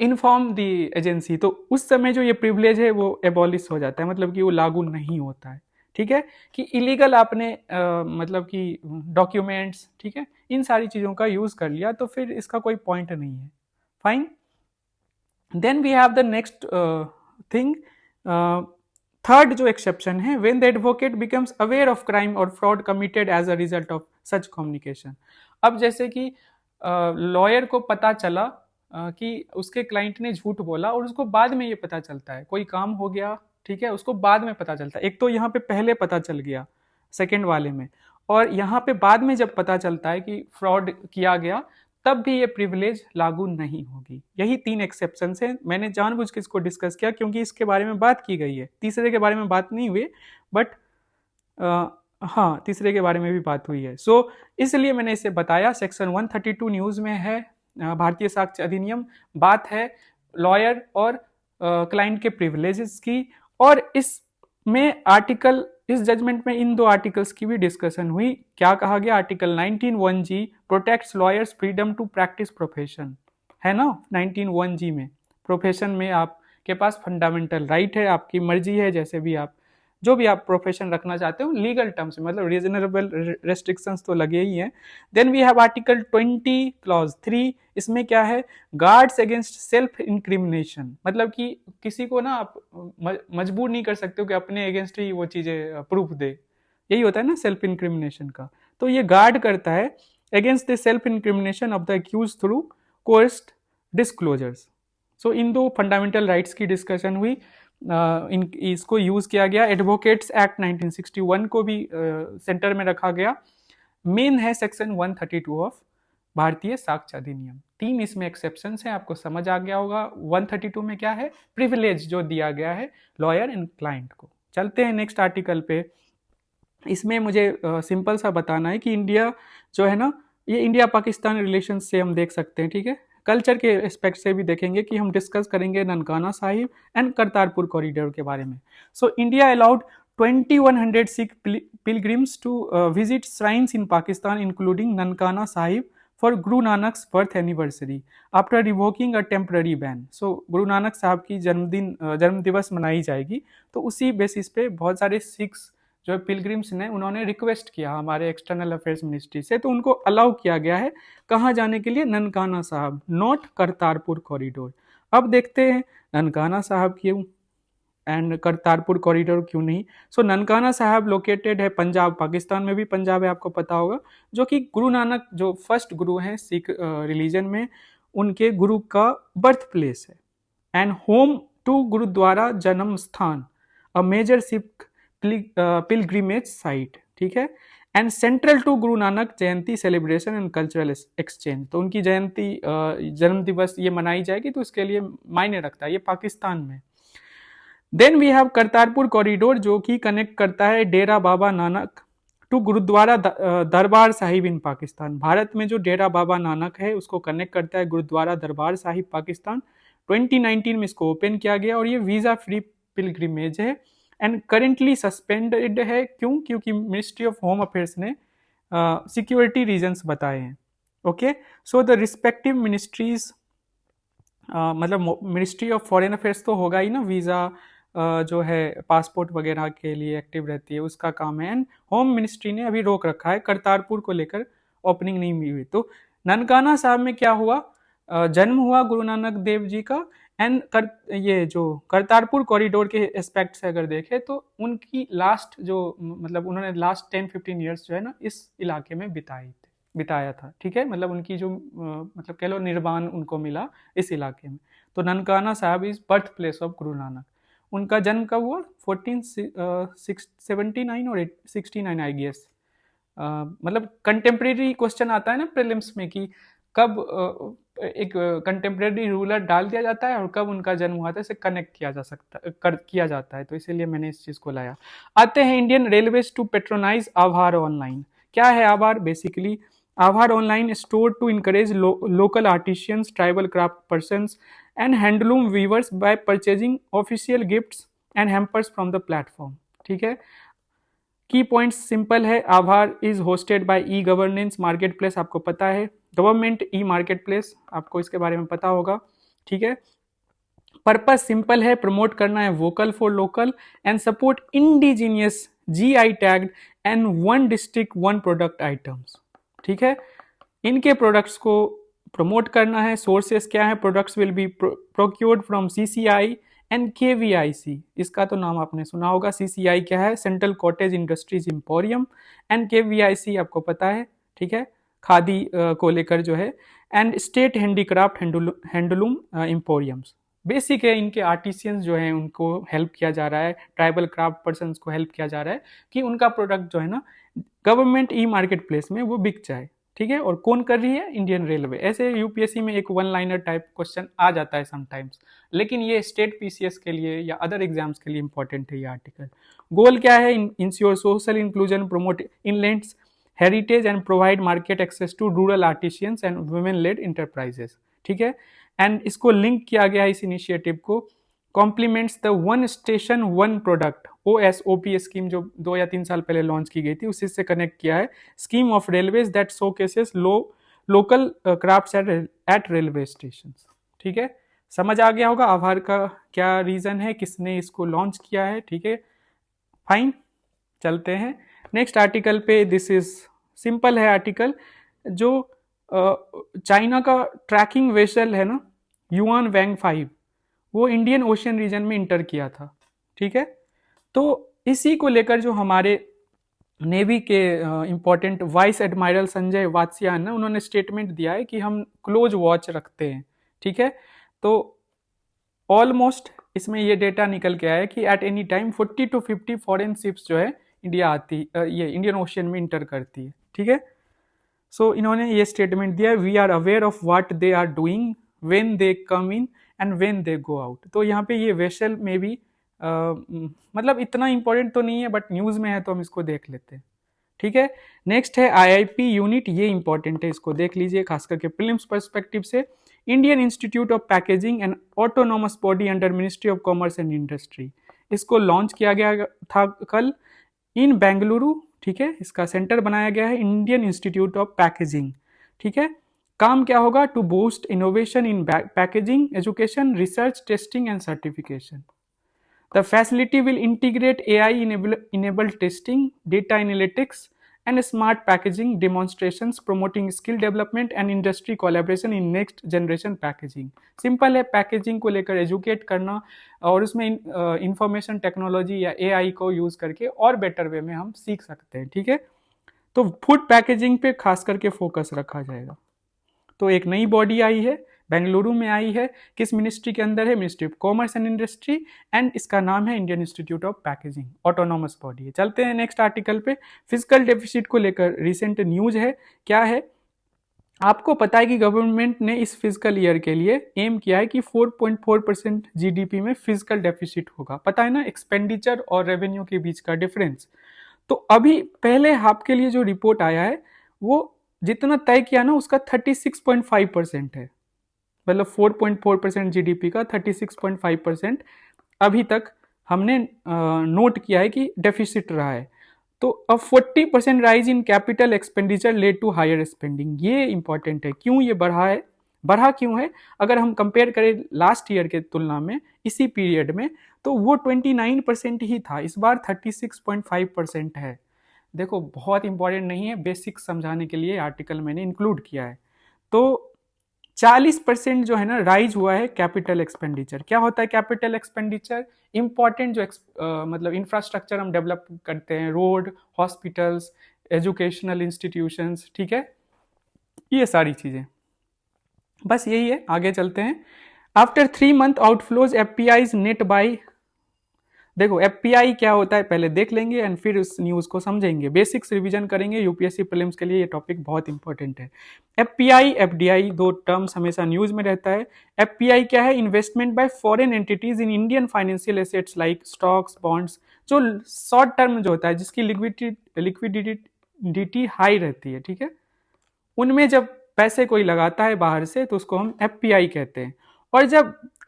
इन्फॉर्म द एजेंसी, तो उस समय जो ये प्रिविलेज है वो एबॉलिश हो जाता है, मतलब कि वो लागू नहीं होता है, ठीक है, कि इलीगल आपने मतलब कि डॉक्यूमेंट्स, ठीक है, इन सारी चीज़ों का यूज़ कर लिया तो फिर इसका कोई पॉइंट नहीं है। Fine, then we have the next thing, third जो एक्सेप्शन है, when the advocate becomes aware of crime और fraud committed as a result of such communication. अब जैसे कि लॉयर को पता चला कि उसके क्लाइंट ने झूठ बोला और उसको बाद में ये पता चलता है, कोई काम हो गया, ठीक है, उसको बाद में पता चलता है। एक तो यहाँ पे पहले पता चल गया सेकेंड वाले में, और यहाँ पे बाद में जब पता चलता है कि फ्रॉड किया गया, तब भी ये प्रिविलेज लागू नहीं होगी। यही तीन एक्सेप्शन हैं। मैंने जानबूझ के इसको डिस्कस किया क्योंकि इसके बारे में बात की गई है, तीसरे के बारे में बात नहीं हुई, बट हाँ तीसरे के बारे में भी बात हुई है। सो इसलिए मैंने इसे बताया। सेक्शन 132 न्यूज़ में है, भारतीय साक्ष्य अधिनियम, बात है लॉयर और क्लाइंट के प्रिविलेजेस की, और इसमें आर्टिकल, इस जजमेंट में इन दो आर्टिकल्स की भी डिस्कशन हुई। क्या कहा गया? Article 19(1)G protects lawyers freedom to practise profession, है ना। 19(1)G में प्रोफेशन में आपके पास फंडामेंटल राइट है, आपकी मर्जी है, जैसे भी आप जो भी आप प्रोफेशन रखना चाहते हो लीगल टर्म्स में, मतलब रीजनेबल रेस्ट्रिक्शंस तो लगे ही हैं। Then we have article 20 clause 3, इसमें क्या है? गार्ड्स अगेंस्ट सेल्फ इंक्रिमिनेशन, मतलब कि किसी को ना आप मजबूर नहीं कर सकते हो कि अपने अगेंस्ट ही वो चीजें प्रूफ दे, यही होता है ना सेल्फ इंक्रिमिनेशन का। तो ये गार्ड करता है against the self incrimination of the accused through coerced disclosures. So in दो फंडामेंटल राइट्स की डिस्कशन हुई, इसको यूज किया गया। एडवोकेट्स एक्ट 1961 को भी सेंटर में रखा गया। मेन है सेक्शन 132 ऑफ भारतीय साक्ष्य अधिनियम। तीन इसमें एक्सेप्शंस हैं, आपको समझ आ गया होगा। 132 में क्या है? प्रिविलेज जो दिया गया है लॉयर एंड क्लाइंट को। चलते हैं नेक्स्ट आर्टिकल पे। इसमें मुझे सिंपल सा बताना है कि इंडिया जो है ना, ये इंडिया पाकिस्तान रिलेशन से हम देख सकते हैं, ठीक है। कल्चर के एस्पेक्ट से भी देखेंगे कि हम डिस्कस करेंगे ननकाना साहिब एंड करतारपुर कॉरिडोर के बारे में। So India allowed 2100 Sikh pilgrims to visit shrines in Pakistan including Nankana Sahib for Guru Nanak's birth anniversary after revoking a temporary ban. So Guru Nanak साहब की जन्म दिवस मनाई जाएगी, तो उसी बेसिस पे बहुत सारे सिख्स जो पिलग्रिम्स ने उन्होंने रिक्वेस्ट किया हमारे एक्सटर्नल अफेयर्स मिनिस्ट्री से, तो उनको अलाउ किया गया है कहाँ जाने के लिए? ननकाना साहब, नॉट करतारपुर कॉरिडोर। अब देखते हैं ननकाना साहब क्यों एंड करतारपुर कॉरिडोर क्यों नहीं। सो ननकाना साहब लोकेटेड है पंजाब, पाकिस्तान में भी पंजाब है, आपको पता होगा, जो कि गुरु नानक जो फर्स्ट गुरु हैं सिख रिलीजन में, उनके गुरु का बर्थ प्लेस है and home to Gurdwara Janam Sthan, a major Sikh pilgrimage site, ठीक है, and central to Guru Nanak Jayanti celebration and cultural exchange. तो उनकी जयंती जन्म दिवस ये मनाई जाएगी, तो इसके लिए मायने रखता है, ये पाकिस्तान में। Then we have Kartarpur corridor, जो कि कनेक्ट करता है डेरा बाबा नानक टू गुरुद्वारा दरबार साहिब इन पाकिस्तान। भारत में जो डेरा बाबा नानक है उसको कनेक्ट करता है गुरुद्वारा दरबार साहिब पाकिस्तान। 2019 में इसको ओपन किया गया और ये वीजा फ्री पिलग्रिमेज है एंड करेंटली सस्पेंडेड है। क्यों? क्योंकि मिनिस्ट्री ऑफ होम अफेयर्स ने सिक्योरिटी रीजंस बताए हैं। Okay, so the respective ministries, मतलब मिनिस्ट्री ऑफ फॉरेन अफेयर्स तो होगा ही ना, वीज़ा जो है पासपोर्ट वगैरह के लिए एक्टिव रहती है, उसका काम है। एंड होम मिनिस्ट्री ने अभी रोक रखा है, करतारपुर को लेकर ओपनिंग नहीं हुई। तो ननकाना साहब में क्या हुआ? जन्म हुआ गुरु नानक देव जी का एंड ये जो करतारपुर कॉरिडोर के एस्पेक्ट से अगर देखें तो उनकी लास्ट जो मतलब उन्होंने लास्ट 10-15 ईयर्स जो है ना इस इलाके में बिताए थे। बिताया था, ठीक है, मतलब उनकी जो मतलब कह लो निर्वाण उनको मिला इस इलाके में। तो ननकाना साहब is birth place of Guru Nanak. उनका जन्म कब हुआ? 1479 और 69 आई गेस। मतलब कंटेम्प्रेरी क्वेश्चन आता है ना प्रीलिम्स में कि कब एक कंटेम्प्रेरी रूलर डाल दिया जाता है और कब उनका जन्म हुआ था, इसे कनेक्ट किया जा सकता किया जाता है, तो इसीलिए मैंने इस चीज़ को लाया। आते हैं Indian Railways to patronise Aabhar online. क्या है Aabhar? Basically Aabhar online store to encourage local artisans, tribal craft persons and handloom weavers by purchasing official gifts and hampers from the platform, ठीक है। की पॉइंट्स सिंपल है। Aabhar is hosted by e governance market place, आपको पता है। गवर्नमेंट ई मार्केट प्लेस, आपको इसके बारे में पता होगा, ठीक है। पर्पस सिंपल है, प्रमोट करना है vocal for local and support indigenous GI tagged and one district one product items, ठीक है। इनके प्रोडक्ट्स को प्रमोट करना है। सोर्सेस क्या है? Products will be procured from CCI and KVIC, इसका तो नाम आपने सुना होगा। सीसीआई क्या है? Central cottage industries emporium, and KVIC आपको पता है, ठीक है, खादी को लेकर जो है, and state handicraft handloom emporiums. Basic है, इनके आर्टिसियंस जो हैं उनको हेल्प किया जा रहा है, ट्राइबल क्राफ्ट पर्सन्स को हेल्प किया जा रहा है कि उनका प्रोडक्ट जो है ना गवर्नमेंट ई मार्केट प्लेस में वो बिक जाए, ठीक है। और कौन कर रही है? Indian railway. ऐसे यूपीएससी में एक वन लाइनर टाइप क्वेश्चन आ जाता है समटाइम्स, लेकिन ये स्टेट पीसीएस के लिए या अदर एग्जाम्स के लिए इंपॉर्टेंट है ये आर्टिकल। गोल क्या है? Ensure social inclusion, promote inland's heritage and provide market access to rural artisans and women led enterprises, ठीक है। एंड इसको लिंक किया गया इस इनिशिएटिव को complements the one station one product OSOP scheme जो 2 या 3 साल पहले लॉन्च की गई थी, उसी से कनेक्ट किया है। Scheme of railways that showcases local crafts eight railway station, ठीक है। समझ आ गया होगा आभार का क्या रीजन है, किसने इसको लॉन्च किया है, ठीक है, फाइन। चलते हैं नेक्स्ट आर्टिकल पे। दिस इज सिंपल है आर्टिकल। जो चाइना का ट्रैकिंग वेसल है ना, युआन वैंग 5, वो इंडियन ओशियन रीजन में इंटर किया था, ठीक है। तो इसी को लेकर जो हमारे नेवी के important vice admiral Sanjay Vatsyayan ना, उन्होंने स्टेटमेंट दिया है कि हम क्लोज वॉच रखते हैं, ठीक है। तो ऑलमोस्ट इसमें ये डेटा निकल के आया है कि at any time 40 to 50 foreign ships जो है इंडिया आती ये इंडियन ओशियन में इंटर करती है, ठीक है। सो इन्होंने ये स्टेटमेंट दिया, we are aware of what they are doing when they come in and when they go out. तो यहाँ पे ये वेसल में भी मतलब इतना इंपॉर्टेंट तो नहीं है, बट न्यूज़ में है तो हम इसको देख लेते हैं, ठीक है। नेक्स्ट है आईआईपी यूनिट, ये इंपॉर्टेंट है, इसको देख लीजिए खास करके प्रीलिम्स पर्सपेक्टिव से। Indian institute of packaging and autonomous body under ministry of commerce and industry, इसको लॉन्च किया गया था कल इन बेंगलुरु, ठीक है। इसका सेंटर बनाया गया है इंडियन इंस्टीट्यूट ऑफ पैकेजिंग, ठीक है। काम क्या होगा? To boost innovation in packaging, education, research, testing and certification. The facility will integrate AI-enabled testing, data analytics, and smart packaging demonstrations, promoting skill development and industry collaboration in next generation packaging. Simple है, पैकेजिंग को लेकर एजुकेट करना और उसमें इंफॉर्मेशन टेक्नोलॉजी या AI को यूज़ करके और बेटर वे में हम सीख सकते हैं, ठीक है। तो फूड पैकेजिंग पे खास करके फोकस रखा जाएगा। तो एक नई बॉडी आई है, बेंगलुरु में आई है, किस मिनिस्ट्री के अंदर है? Ministry of commerce and industry, and इसका नाम है Indian institute of packaging, autonomous body है। चलते हैं नेक्स्ट आर्टिकल पे। फिजिकल डेफिसिट को लेकर रिसेंट न्यूज है, क्या है? आपको पता है कि गवर्नमेंट ने इस फिजिकल ईयर के लिए एम किया है कि 4.4% जीडीपी में फिजिकल डेफिसिट होगा। पता है ना, एक्सपेंडिचर और रेवेन्यू के बीच का डिफरेंस। तो अभी पहले हाफ के लिए जो रिपोर्ट आया है वो जितना तय किया ना उसका 36.5% है, मतलब 4.4% जीडीपी का 36.5% अभी तक हमने नोट किया है कि डेफिसिट रहा है। तो अब 40% rise in capital expenditure led to higher spending, ये इंपॉर्टेंट है। क्यों ये बढ़ा है? बढ़ा क्यों है? अगर हम कंपेयर करें लास्ट ईयर के तुलना में इसी पीरियड में, तो वो 29% ही था, इस बार 36.5% है। देखो बहुत इंपॉर्टेंट नहीं है, बेसिक समझाने के लिए आर्टिकल मैंने इंक्लूड किया है। तो 40% जो है ना राइज हुआ है कैपिटल एक्सपेंडिचर। क्या होता है कैपिटल एक्सपेंडिचर? इंपॉर्टेंट जो मतलब इंफ्रास्ट्रक्चर हम डेवलप करते हैं, रोड, हॉस्पिटल्स, एजुकेशनल इंस्टीट्यूशंस, ठीक है, ये सारी चीज़ें, बस यही है। आगे चलते हैं। After 3 month outflows FPIs net buy, देखो एफपीआई क्या होता है पहले देख लेंगे एंड फिर उस न्यूज को समझेंगे, बेसिक्स रिवीजन करेंगे। यूपीएससी प्रीलिम्स के लिए ये टॉपिक बहुत इंपॉर्टेंट है। एफपीआई एफडीआई दो टर्म्स हमेशा न्यूज में रहता है। एफपीआई क्या है? Investment by foreign entities in Indian financial assets like stocks bonds, जो शॉर्ट टर्म जो होता है जिसकी लिक्विडिटी हाई रहती है, ठीक है, उनमें जब पैसे कोई लगाता है बाहर से तो उसको हम एफपीआई कहते हैं।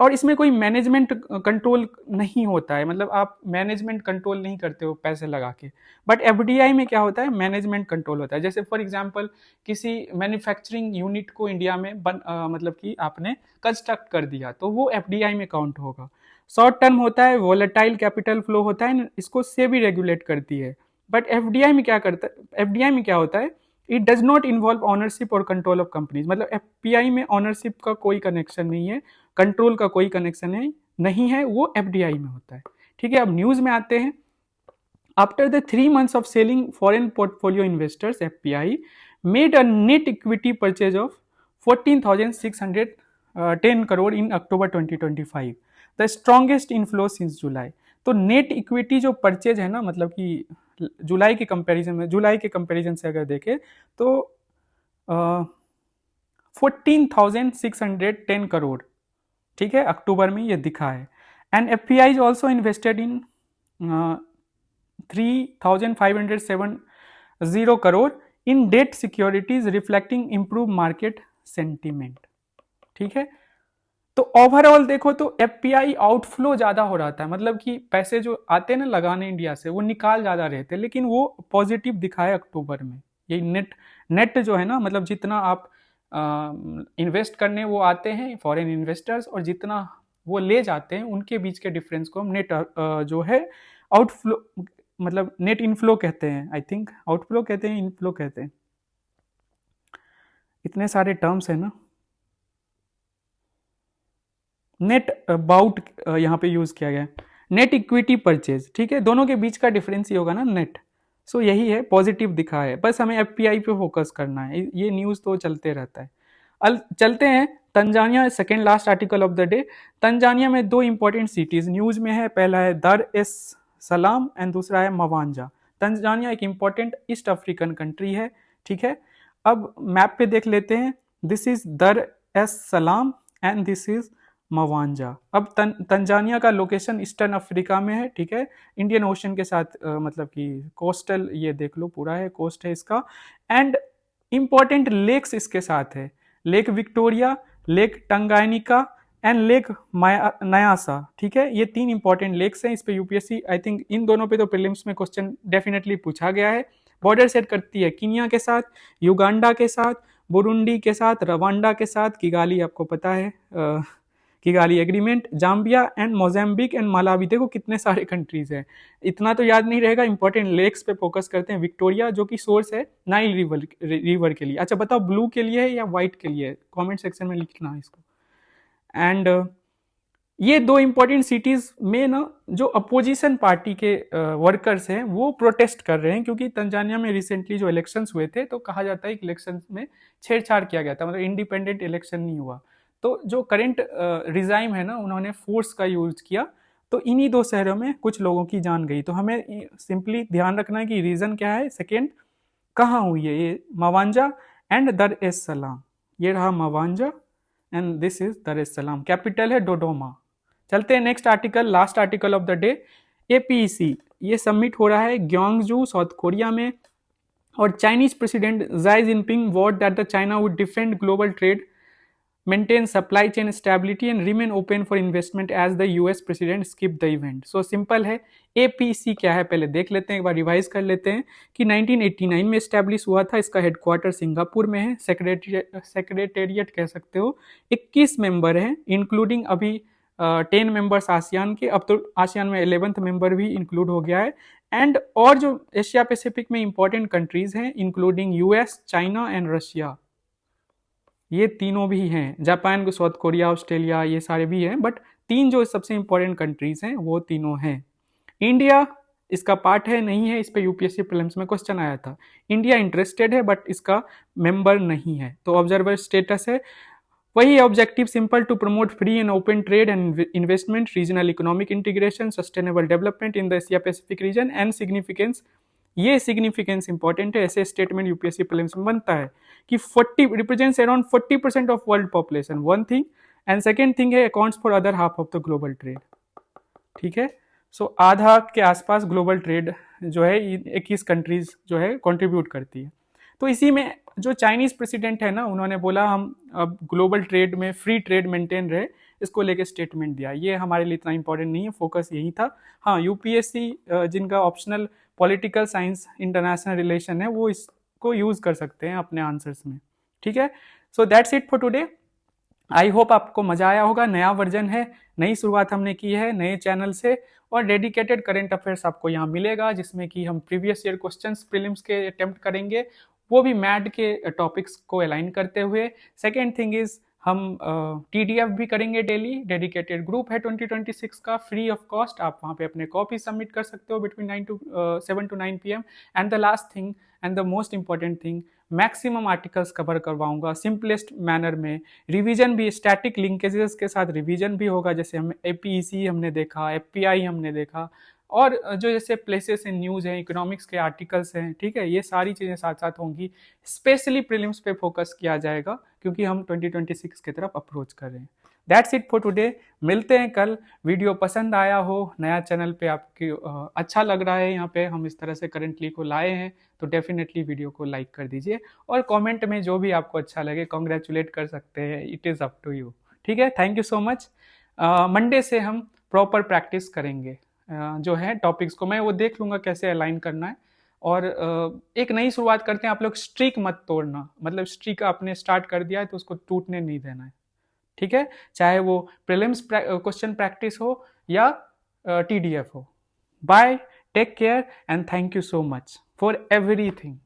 और इसमें कोई मैनेजमेंट कंट्रोल नहीं होता है, मतलब आप मैनेजमेंट कंट्रोल नहीं करते हो पैसे लगा के। बट एफडीआई में क्या होता है? मैनेजमेंट कंट्रोल होता है। जैसे फॉर एग्जांपल किसी मैन्युफैक्चरिंग यूनिट को इंडिया में मतलब कि आपने कंस्ट्रक्ट कर दिया तो वो एफडीआई में काउंट होगा। शॉर्ट टर्म होता है, वोलेटाइल कैपिटल फ्लो होता है, इसको सेबी रेगुलेट करती है। बट एफडीआई में क्या करता है? एफडीआई में क्या होता है? It does not involve ownership और कंट्रोल ऑफ कंपनीज, मतलब एफपीआई में ऑनरशिप का कोई कनेक्शन नहीं है, कंट्रोल का कोई कनेक्शन नहीं है, वो एफडीआई में होता है। ठीक है, अब न्यूज में आते हैं। After the 3 months of selling, foreign portfolio investors FPI made a net equity purchase of 14,610 crore in October 2025, the strongest inflow since July। तो नेट इक्विटी जो परचेज है ना, मतलब कि जुलाई के कंपैरिजन से अगर देखें तो 14,610 करोड़, ठीक है, अक्टूबर में ये दिखा है। And FPI is also invested in 3,570 crore in debt securities reflecting improve market sentiment. ठीक है, तो ओवरऑल देखो तो एफपीआई आउटफ्लो ज्यादा हो रहा था, मतलब कि पैसे जो आते हैं ना लगाने इंडिया से वो निकाल ज्यादा रहे थे, लेकिन वो पॉजिटिव दिखाए अक्टूबर में। ये नेट जो है ना, मतलब जितना आप इन्वेस्ट करने वो आते हैं फॉरेन इन्वेस्टर्स और जितना वो ले जाते हैं उनके बीच के डिफरेंस को हम नेट जो है आउटफ्लो, मतलब नेट इनफ्लो कहते हैं। आई थिंक आउटफ्लो कहते हैं, इनफ्लो कहते हैं, इतने सारे टर्म्स है ना। नेट बाउट यहाँ पे यूज किया गया है, नेट इक्विटी परचेज, ठीक है, दोनों के बीच का डिफरेंस ही होगा ना नेट। सो यही है, पॉजिटिव दिखा है, बस हमें एफपीआई पे फोकस करना है, ये न्यूज तो चलते रहता है। चलते हैं Tanzania, second last article of the day. Tanzania में दो इंपॉर्टेंट सिटीज न्यूज में है, पहला है दर एस सलाम एंड दूसरा है मवांजा। तंजानिया एक इंपॉर्टेंट ईस्ट अफ्रीकन कंट्री है, ठीक है। अब मैप पे देख लेते हैं, दिस इज दर एस सलाम एंड दिस इज मवांजा। अब तंजानिया का लोकेशन ईस्टर्न अफ्रीका में है, ठीक है, इंडियन ओशन के साथ मतलब कि कोस्टल, ये देख लो पूरा है, कोस्ट है इसका। एंड इंपॉर्टेंट लेक्स इसके साथ है, lake Victoria, lake Tanganyika and lake Nyasa, ठीक है, ये तीन इंपॉर्टेंट लेक्स हैं। इस पे यूपीएससी आई थिंक इन दोनों पे तो प्रीलिम्स में क्वेश्चन डेफिनेटली पूछा गया है। बॉर्डर सेट करती है कीनिया के साथ, युगांडा के साथ, बुरुंडी के साथ, रवांडा के साथ, किगाली आपको पता है, Kigali agreement, Zambia and Mozambique and Malawi. देखो कितने सारे कंट्रीज हैं, इतना तो याद नहीं रहेगा। इंपॉर्टेंट लेक्स पे फोकस करते हैं। विक्टोरिया जो कि सोर्स है नाइल रिवर के लिए। अच्छा बताओ ब्लू के लिए है या व्हाइट के लिए है, कमेंट सेक्शन में लिखना है इसको। एंड ये दो इंपॉर्टेंट सिटीज में ना जो अपोजिशन पार्टी के वर्कर्स हैं वो प्रोटेस्ट कर रहे हैं, क्योंकि तंजानिया में रिसेंटली जो इलेक्शंस हुए थे तो कहा जाता है कि इलेक्शंस में छेड़छाड़ किया गया था, मतलब इंडिपेंडेंट इलेक्शन नहीं हुआ। तो जो करंट रिजाइम है ना, उन्होंने फोर्स का यूज किया, तो इन्हीं दो शहरों में कुछ लोगों की जान गई। तो हमें सिंपली ध्यान रखना है कि रीजन क्या है। सेकेंड कहाँ हुई है ये? मवांजा एंड दर एस सलाम। ये रहा Mwanza and this is Dar es Salaam, capital है डोडोमा। चलते हैं next article, last article of the day. APEC ये सबमिट हो रहा है ग्योंगजू साउथ कोरिया में, और Chinese president Xi Jinping vowed that the China would defend global trade, maintain supply chain stability and remain open for investment as the US president skip the event। so simple है। APC क्या है पहले देख लेते हैं, एक बार रिवाइज कर लेते हैं कि 1989 में स्टैब्लिश हुआ था, इसका हेडक्वार्टर सिंगापुर में है, सेक्रेटेरिएट कह सकते हो। 21 मेंबर हैं इंक्लूडिंग अभी 10 मेंबर्स आसियान के, अब तो आसियान में 11th मेंबर भी इंक्लूड हो गया है। एंड और जो एशिया पैसिफिक में इंपॉर्टेंट कंट्रीज हैं including US, China and Russia, ये तीनों भी हैं, जापान, साउथ कोरिया, ऑस्ट्रेलिया, ये सारे भी हैं, बट तीन जो सबसे इंपॉर्टेंट कंट्रीज हैं वो तीनों हैं। इंडिया इसका पार्ट है नहीं है, इस पे यूपीएससी प्रीलिम्स में क्वेश्चन आया था। इंडिया इंटरेस्टेड है बट इसका मेंबर नहीं है, तो ऑब्जर्वर स्टेटस है। वही objective simple, to promote free and open trade and investment, regional economic integration, sustainable development in the Asia Pacific region and significance. ये सिग्निफिकेंस इंपॉर्टेंट है, ऐसे स्टेटमेंट यूपीएससी प्रीलिम्स में बनता है कि 40 represents around 40% of world population, one thing, and second thing है accounts for other half of the global trade. ठीक है, सो आधा के आसपास ग्लोबल ट्रेड जो है 21 कंट्रीज जो है कंट्रीब्यूट करती है। तो इसी में जो चाइनीज प्रेसिडेंट है ना, उन्होंने बोला हम अब ग्लोबल ट्रेड में फ्री ट्रेड मेंटेन रहे, इसको लेके स्टेटमेंट दिया। ये हमारे लिए इतना इंपॉर्टेंट नहीं है, फोकस यही था। हाँ, यूपीएससी जिनका optional political science international relation है, वो इसको यूज कर सकते हैं अपने आंसर्स में। ठीक है, so that's it for today. I hope आपको मजा आया होगा। नया वर्जन है, नई शुरुआत हमने की है नए चैनल से, और डेडिकेटेड करंट अफेयर्स आपको यहाँ मिलेगा, जिसमें कि हम प्रीवियस ईयर क्वेश्चंस प्रीलिम्स के अटेम्प्ट करेंगे, वो भी मैड के टॉपिक्स को अलाइन करते हुए। सेकेंड थिंग इज हम TDF भी करेंगे डेली, डेडिकेटेड ग्रुप है 2026 का, फ्री ऑफ कॉस्ट। आप वहाँ पे अपने कॉपी सबमिट कर सकते हो between 7 to 9 PM। And the last thing and the most important thing, maximum articles cover करवाऊंगा सिंपलेस्ट मैनर में। रिवीजन भी स्टैटिक लिंकेजेस के साथ रिवीजन भी होगा, जैसे हम APEC हमने देखा, FPI हमने देखा, और जो जैसे प्लेसेस इन न्यूज़ हैं, इकोनॉमिक्स के आर्टिकल्स हैं, ठीक है, ये सारी चीज़ें साथ साथ होंगी। स्पेशली प्रीलिम्स पे फोकस किया जाएगा क्योंकि हम 2026 की तरफ अप्रोच कर रहे हैं। दैट्स इट फॉर टुडे, मिलते हैं कल। वीडियो पसंद आया हो, नया चैनल पे आपकी अच्छा लग रहा है, यहाँ पे हम इस तरह से करेंटली को लाए हैं, तो डेफिनेटली वीडियो को लाइक कर दीजिए, और कमेंट में जो भी आपको अच्छा लगे कॉन्ग्रेचुलेट कर सकते हैं, it is up to you. ठीक है, thank you so much. Monday से हम प्रॉपर प्रैक्टिस करेंगे, जो है टॉपिक्स को मैं वो देख लूँगा कैसे अलाइन करना है, और एक नई शुरुआत करते हैं। आप लोग स्ट्रीक मत तोड़ना, मतलब स्ट्रीक आपने स्टार्ट कर दिया है तो उसको टूटने नहीं देना है। ठीक है, चाहे वो प्रीलिम्स क्वेश्चन प्रैक्टिस हो या TDF हो। Bye, take care and thank you so much for everything.